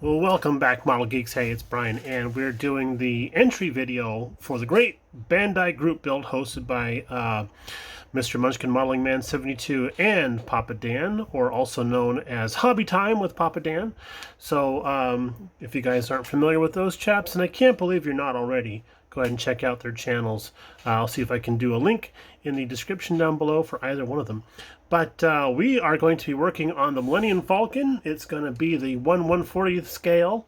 Well, welcome back, Model Geeks. Hey, it's Brian, and we're doing the entry video for the great Bandai group build hosted by Mr. Munchkin Modeling Man 72 and Papa Dan, or also known as Hobby Time with Papa Dan. So, if you guys aren't familiar with those chaps, and I can't believe you're not already, go ahead and check out their channels. I'll see if I can do a link in the description down below for either one of them. But we are going to be working on the Millennium Falcon. It's going to be the 1/140th scale,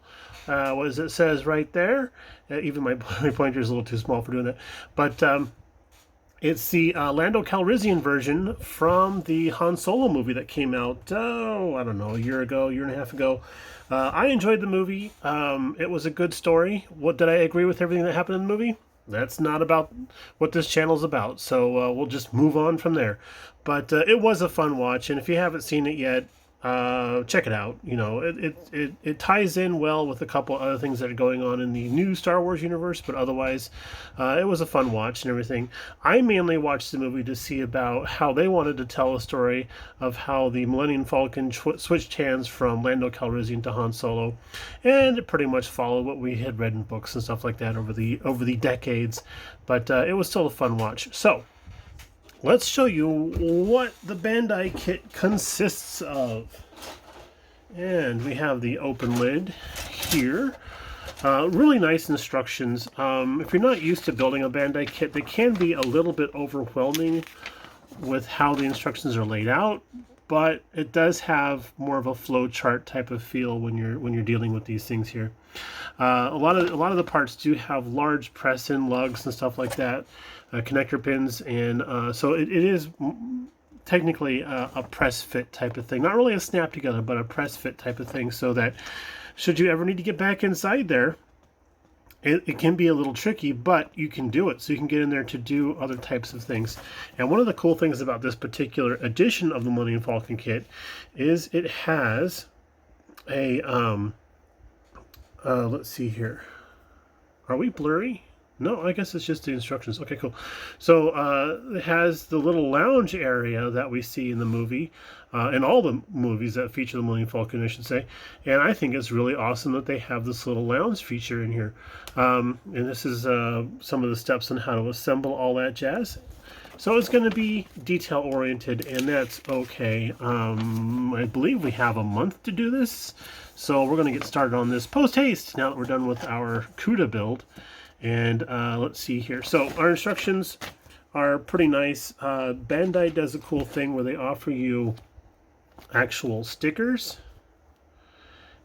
as it says right there. Even my pointer is a little too small for doing that. But it's the Lando Calrissian version from the Han Solo movie that came out, I don't know, a year and a half ago. I enjoyed the movie. It was a good story. What did I agree with everything that happened in the movie? That's not about what this channel's about, so we'll just move on from there. But it was a fun watch, and if you haven't seen it yet, check it out. You know, it ties in well with a couple other things that are going on in the new Star Wars universe, but otherwise, it was a fun watch and everything. I mainly watched the movie to see about how they wanted to tell a story of how the Millennium Falcon switched hands from Lando Calrissian to Han Solo, and it pretty much followed what we had read in books and stuff like that over the decades. But it was still a fun watch. So let's show you what the Bandai kit consists of. And we have the open lid here. Really nice instructions. If you're not used to building a Bandai kit, they can be a little bit overwhelming with how the instructions are laid out, but it does have more of a flow chart type of feel when you're dealing with these things here. A lot of the parts do have large press-in lugs and stuff like that, connector pins, and so it is technically a press fit type of thing. Not really a snap together, but a press fit type of thing, so that should you ever need to get back inside there, it can be a little tricky, but you can do it. So you can get in there to do other types of things. And one of the cool things about this particular edition of the Millennium Falcon kit is it has a let's see here. Are we blurry? No, I guess it's just the instructions. Okay, cool. So it has the little lounge area that we see in the movie, in all the movies that feature the Millennium Falcon, I should say. And I think it's really awesome that they have this little lounge feature in here. And this is some of the steps on how to assemble all that jazz. So it's going to be detail-oriented, and that's okay. I believe we have a month to do this, so we're going to get started on this post-haste now that we're done with our CUDA build. And let's see here. So our instructions are pretty nice. Bandai does a cool thing where they offer you actual stickers,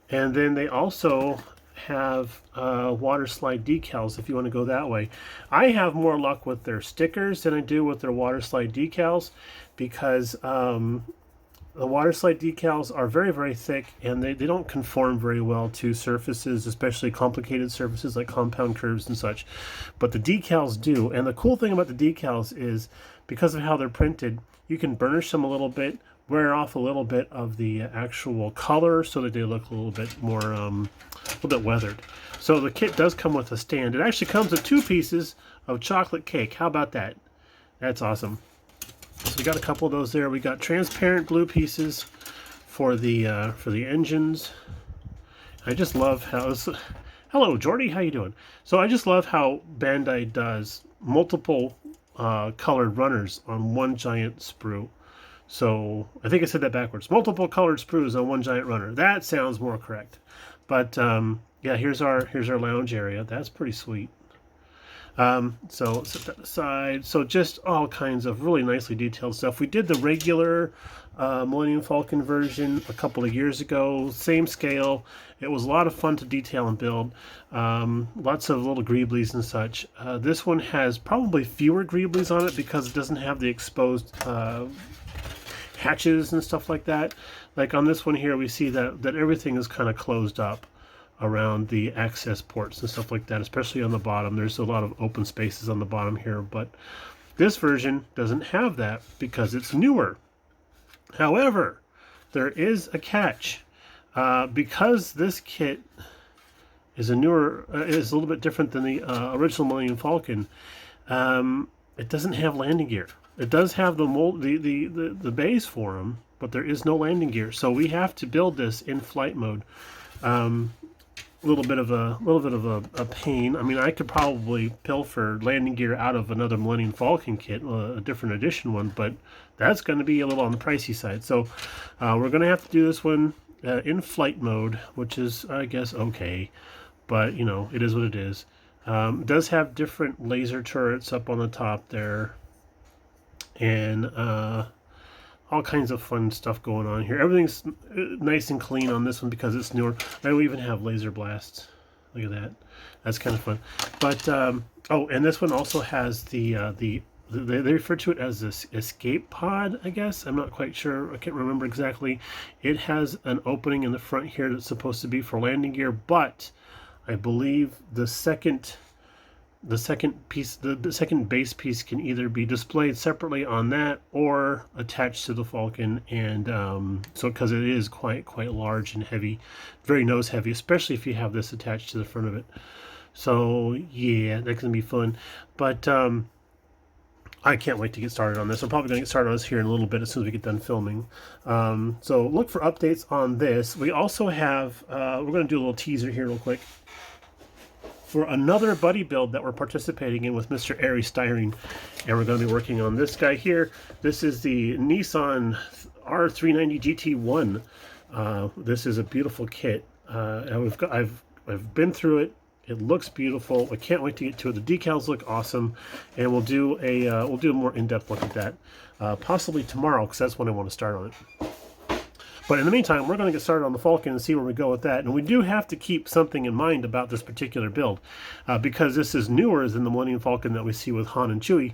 and then they also have water slide decals if you want to go that way. I have more luck with their stickers than I do with their water slide decals, because the water slide decals are very, very thick, and they don't conform very well to surfaces, especially complicated surfaces like compound curves and such. But the decals do, and the cool thing about the decals is because of how they're printed, you can burnish them a little bit, wear off a little bit of the actual color so that they look a little bit more, a little bit weathered. So the kit does come with a stand. It actually comes with 2 pieces of chocolate cake. How about that? That's awesome. So we got a couple of those there. We got transparent blue pieces for the engines. I just love how this, hello Jordy, how you doing? So I just love how Bandai does multiple colored runners on one giant sprue. So I think I said that backwards. Multiple colored sprues on one giant runner. That sounds more correct. But yeah, here's our lounge area. That's pretty sweet. So set that aside. So just all kinds of really nicely detailed stuff. We did the regular Millennium Falcon version a couple of years ago. Same scale. It was a lot of fun to detail and build. Lots of little greeblies and such. This one has probably fewer greeblies on it because it doesn't have the exposed hatches and stuff like that. Like on this one here, we see that everything is kind of closed up around the access ports and stuff like that, especially on the bottom. There's a lot of open spaces on the bottom here, but this version doesn't have that because it's newer. However, there is a catch. Because this kit is is a little bit different than the original Millennium Falcon, it doesn't have landing gear. It does have the base for them, but there is no landing gear. So we have to build this in flight mode. little bit of a pain. I mean, I could probably pilfer landing gear out of another Millennium Falcon kit, a different edition one, but that's going to be a little on the pricey side. So we're going to have to do this one in flight mode, which is, I guess, okay. But, you know, it is what it is. It does have different laser turrets up on the top there. And all kinds of fun stuff going on here. Everything's nice and clean on this one because it's newer. I don't even have laser blasts. Look at that. That's kind of fun. But oh, and this one also has the they refer to it as this escape pod, I guess. I'm not quite sure. I can't remember exactly. It has an opening in the front here that's supposed to be for landing gear, but I believe the second piece, the second base piece, can either be displayed separately on that or attached to the Falcon. And so because it is quite large and heavy, very nose heavy, especially if you have this attached to the front of it. So yeah, that's gonna be fun. But I can't wait to get started on this. I'm probably going to get started on this here in a little bit as soon as we get done filming. So look for updates on this. We also have, we're going to do a little teaser here real quick for another buddy build that we're participating in with Mr. Ari Styrene. And we're going to be working on this guy here. This is the Nissan R390 GT1. This is a beautiful kit. I've been through it. It looks beautiful. I can't wait to get to it. The decals look awesome, and we'll do a more in-depth look at that possibly tomorrow, because that's when I want to start on it. But in the meantime, we're going to get started on the Falcon and see where we go with that. And we do have to keep something in mind about this particular build, because this is newer than the Millennium Falcon that we see with Han and Chewie.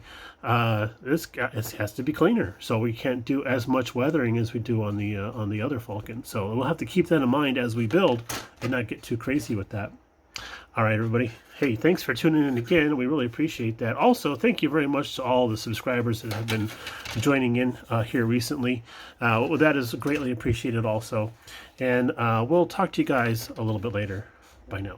This has to be cleaner, so we can't do as much weathering as we do on the other Falcon. So we'll have to keep that in mind as we build and not get too crazy with that. All right, everybody. Hey, thanks for tuning in again. We really appreciate that. Also, thank you very much to all the subscribers that have been joining in here recently. That is greatly appreciated also. And we'll talk to you guys a little bit later. Bye now.